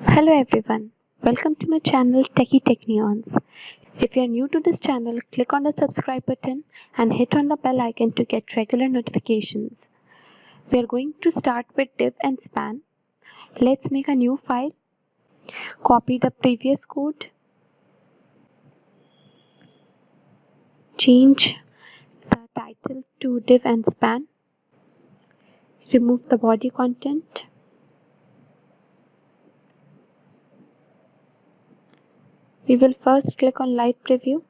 Hello everyone, welcome to my channel techitechnions. If you are new to this channel, click on the subscribe button and hit on the bell icon to get regular notifications. We are going to start with div and span. Let's make a new file, copy the previous code, change the title to div and span, remove the body content, we will first click on live preview.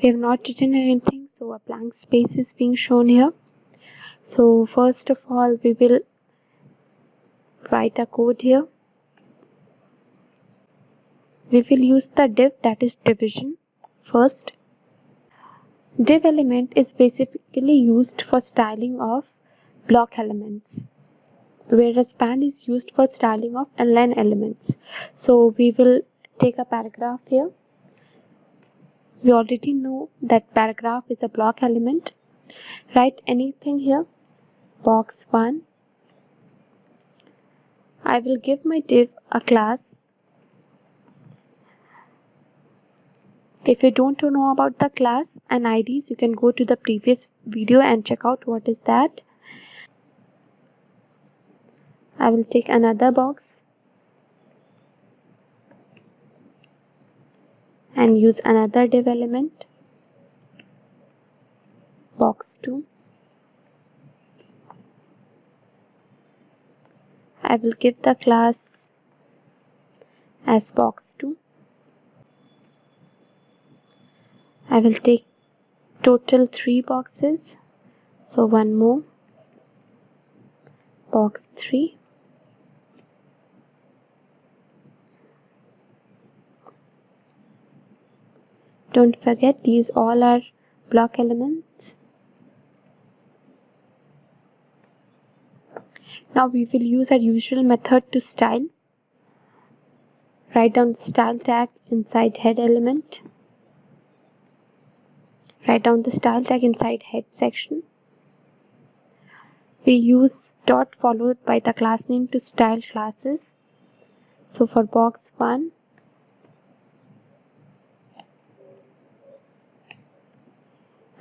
We have not written anything, so a blank space is being shown here. So first of all, we will write a code here. We will use the div, that is division, first. Div element is basically used for styling of block elements, whereas span is used for styling of inline elements. So we will take a paragraph here. We already know that paragraph is a block element. Write anything here. Box 1. I will give my div a class. If you don't know about the class and IDs, you can go to the previous video and check out what is that. I will take another box and use another div element, box 2. I will give the class as box 2. I will take total 3 boxes, so one more, box 3. Don't forget, these all are block elements. Now we will use our usual method to style. Write down the style tag inside head element. Write down the style tag inside head section. We use dot followed by the class name to style classes. So for box 1,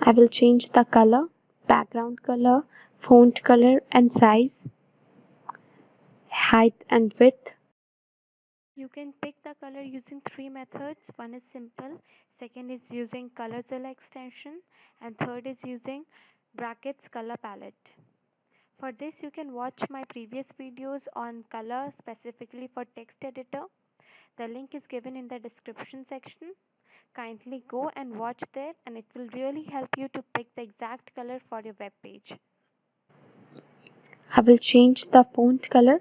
I will change the color, background color, font color and size, height and width. You can pick the color using 3 methods. One is simple, second is using ColorZilla extension, and third is using brackets color palette. For this you can watch my previous videos on color, specifically for text editor. The link is given in the description section. Kindly go and watch there, and it will really help you to pick the exact color for your web page. I will change the font color.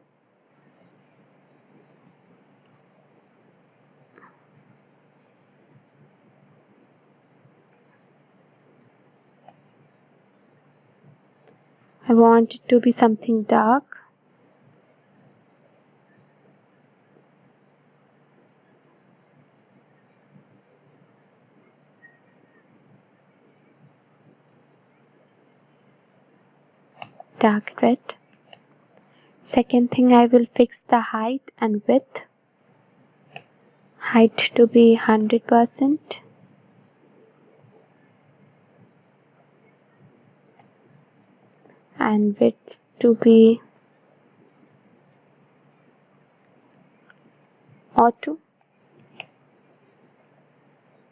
I want it to be something dark. Dark red. Second thing, I will fix the height and width. Height to be 100% and width to be auto.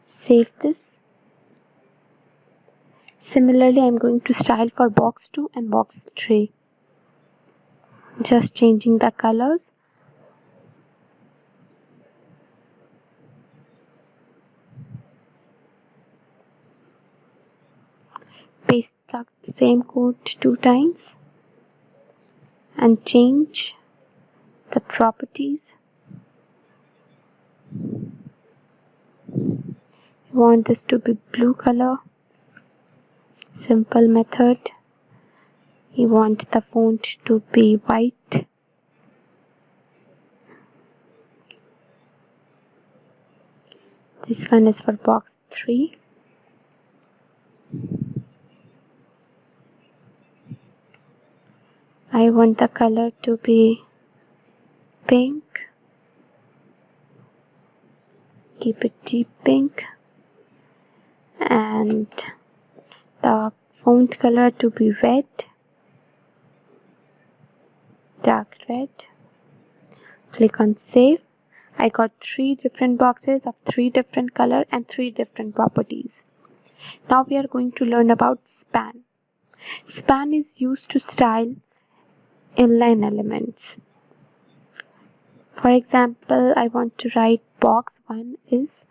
Save this. Similarly, I'm going to style for box 2 and box 3. Just changing the colors. Paste the same code 2 times and change the properties. You want this to be blue color. Simple method. You want the font to be white. This one is for box 3. I want the color to be pink. Keep it deep pink. And the font color to be red. Dark red. Click on save. I got 3 different boxes of 3 different color and 3 different properties. Now we are going to learn about span. Span is used to style inline elements. For example, I want to write box 1 is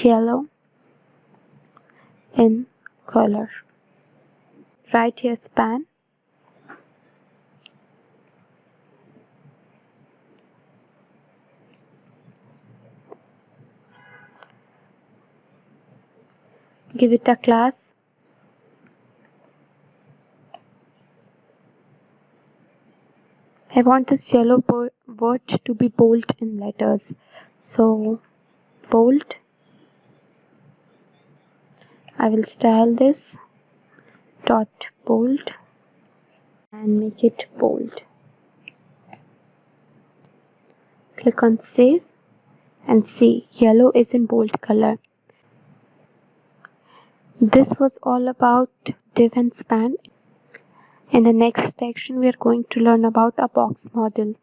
yellow in color. Write here span. Give it a class. I want this yellow word to be bold in letters. So bold. I will style this dot bold and make it bold. Click on save and see yellow is in bold color. This was all about div and span. In the next section we are going to learn about a box model.